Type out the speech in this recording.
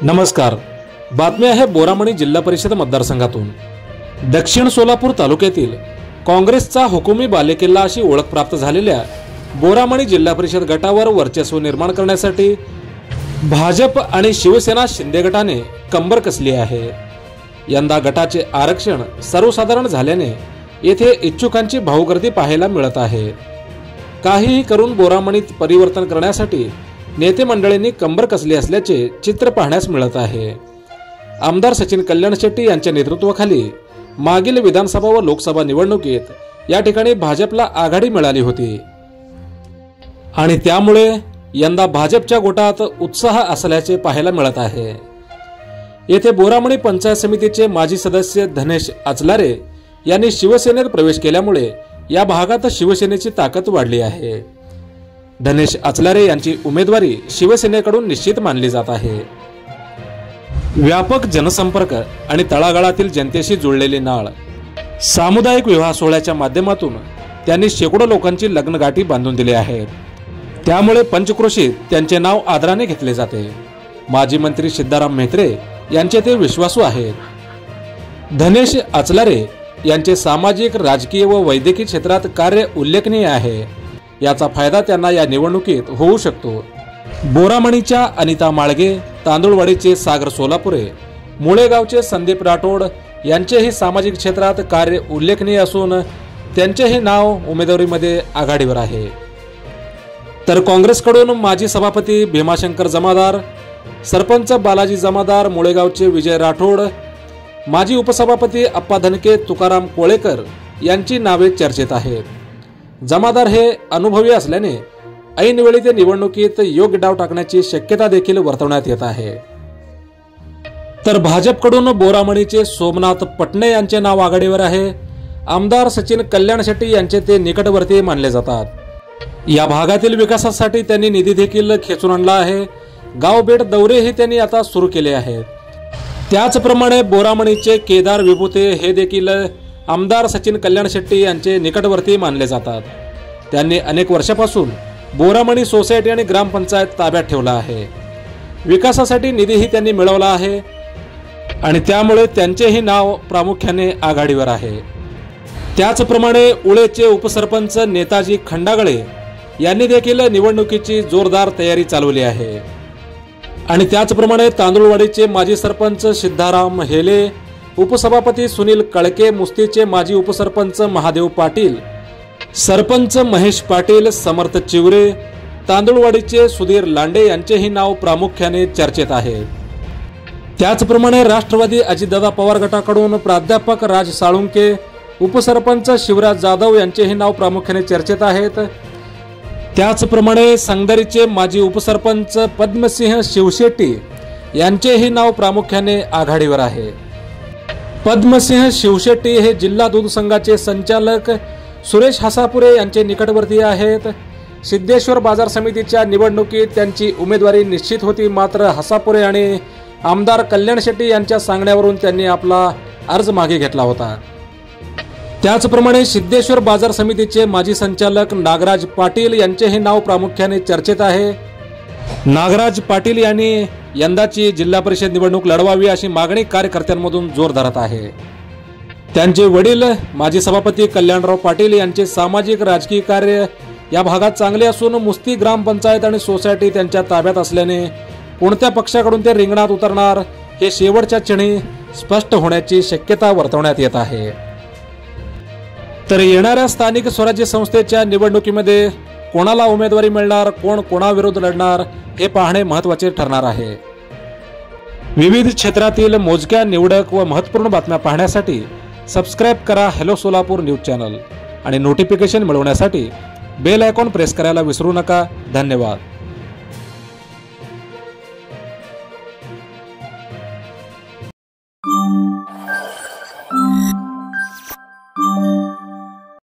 नमस्कार। बातमी आहे बोरामणी जिल्हा परिषद मतदारसंघातून। दक्षिण सोलापूर तालुक्यातील काँग्रेसचा हुकुमी बालेकिल्ला अशी ओळख प्राप्त झालेल्या बोरामणी जिल्हा परिषद गटावर वर्चस्व निर्माण करण्यासाठी भाजप आणि शिवसेना शिंदे गटाने कंबर कसली आहे। यंदा गटाचे आरक्षण सर्वसाधारण झाल्याने येथे इच्छुकांची भाऊगर्दी पाहायला मिळत आहे। काहीही करून बोरामणीत परिवर्तन करण्यासाठी नेते मंडळींनी कंबर कसली असल्याचे चित्र पाहण्यास मिळत आहे। आमदार सचिन कल्याण शेट्टी यांच्या नेतृत्वाखाली मागील विधानसभा व लोकसभा निवडणुकीत या ठिकाणी भाजपला आघाडी मिळाली होती आणि त्यामुळे यंदा भाजपच्या गोटात उत्साह असल्याचे पाहायला मिळत आहे। येथे बोरामणी पंचायत समितीचे माजी सदस्य धनेश अचलारे यांनी शिवसेनेत प्रवेश केल्यामुळे या भागात शिवसेनेची ताकद वाढली आहे। धनेश अचलारे यांची उमेदवारी शिवसेनेकडून निश्चित मानली जात आहे। व्यापक जनसंपर्क आणि तळागाळातील जनतेशी जुळलेली नाळ, सामुदायिक विवाह सोहळ्याच्या माध्यमातून त्यांनी शेकडो लोकांची लग्नगाठी बांधून दिली आहेत। त्यामुळे पंचक्रोशीत त्यांचे नाव आदराने घेतले जाते। माजी मंत्री सिद्धाराम म्हेत्रे यांचे ते विश्वासू आहेत। धनेश अचलारे यांचे सामाजिक, राजकीय व वैद्यकीय क्षेत्रात कार्य उल्लेखनीय आहे। याचा फायदा त्यांना या निवडणुकीत होऊ शकतो। बोरामणीच्या अनिता माळगे, तांदुळवाडीचे सागर सोलापुरे, मुळेगावचे संदीप राठोड यांचेही सामाजिक क्षेत्रात कार्य उल्लेखनीय असून त्यांचेही नाव उमेदवारीमध्ये आघाडीवर आहे। तर काँग्रेसकडून माजी सभापती भीमाशंकर जमादार, सरपंच बालाजी जमादार मुळेगावचे विजय राठोड, माजी उपसभापती अप्पा धनके, तुकाराम कोळेकर यांची नावे चर्चेत आहेत। जमादार हे अनुभवी असल्याने ऐनवेळी ते निवडणुकीत योग्य डाव टाकण्याची शक्यता देखील वर्तवण्यात येत आहे। तर भाजपकडून बोरामणीचे सोमनाथ पटणे यांचे नाव आघाडीवर आहे। आमदार सचिन कल्याण शेट्टी यांचे ते निकटवर्ती मानले जातात। या भागातील विकासासाठी त्यांनी निधी देखील खेचून आणला आहे। गाव भेट दौरेही त्यांनी आता सुरू केले आहेत। त्याचप्रमाणे बोरामणीचे केदार विभूते हे देखील आमदार सचिन कल्याण शेट्टी यांचे निकटवर्ती मानले जातात। त्यांनी अनेक वर्षापासून बोरामणी सोसायटी आणि ग्रामपंचायत ताब्यात ठेवला आहे। विकासासाठी निधीही त्यांनी मिळवला आहे आणि त्यामुळे त्यांचेही नाव प्रामुख्याने आघाडीवर आहे। त्याचप्रमाणे उळेचे उपसरपंच नेताजी खंडागळे यांनी देखील निवडणुकीची जोरदार तयारी चालवली आहे। आणि त्याचप्रमाणे तांदुळवाडीचे माजी सरपंच सिद्धाराम हेले, उपसभापती सुनील कळके, मुस्तीचे माजी उपसरपंच महादेव पाटील, सरपंच महेश पाटील, समर्थ चिवरे, तांदुळवाडीचे सुधीर लांडे यांचेही नाव प्रामुख्याने चर्चेत आहे। त्याचप्रमाणे राष्ट्रवादी अजितदादा पवार गटाकडून प्राध्यापक राज साळुंके, उपसरपंच शिवराज जाधव यांचेही नाव प्रामुख्याने चर्चेत आहेत। त्याचप्रमाणे संगदरीचे माजी उपसरपंच पद्मसिंह शिवशेट्टी यांचेही नाव प्रामुख्याने आघाडीवर आहे। पद्मसिंह शिवशेट्टी हे जिल्हा दूध संघाचे संचालक सुरेश हसापुरे यांचे निकटवर्ती आहेत। सिद्धेश्वर बाजार समितीच्या निवडणुकीत त्यांची उमेदवारी निश्चित होती, मात्र हसापुरे आणि आमदार कल्याण शेट्टी यांच्या सांगण्यावरून त्यांनी आपला अर्ज मागे घेतला होता। त्याचप्रमाणे सिद्धेश्वर बाजार समितीचे माजी संचालक नागराज पाटील यांचेही नाव प्रामुख्याने चर्चेत आहे। नागराज पाटील यांनी यंदाची जिल्हा परिषद निवडणूक लढवावी अशी मागणी कार्यकर्त्यांमधून जोर धरत आहे। त्यांचे वडील माजी सभापती कल्याणराव पाटील यांचे सामाजिक राजकीय कार्य या भागात चांगले असून मुस्ती ग्रामपंचायत आणि सोसायटी त्यांच्या ताब्यात असल्याने कोणत्या पक्षाकडून ते रिंगणात उतरणार हे शेवटच्या क्षणी स्पष्ट होण्याची शक्यता वर्तवण्यात येत आहे। तर येणाऱ्या स्थानिक स्वराज्य संस्थेच्या निवडणुकीमध्ये कोणाला उमेदवारी मिळणार, कोण कोणाविरोधात लढणार हे पाहणे महत्त्वाचे ठरणार आहे। विविध क्षेत्रातील मोजक्या, निवडक व महत्त्वपूर्ण बातम्या पाहण्यासाठी सबस्क्राइब करा हॅलो सोलापूर न्यूज चॅनल आणि नोटिफिकेशन मिळवण्यासाठी बेल आयकॉन प्रेस करायला विसरू नका। धन्यवाद।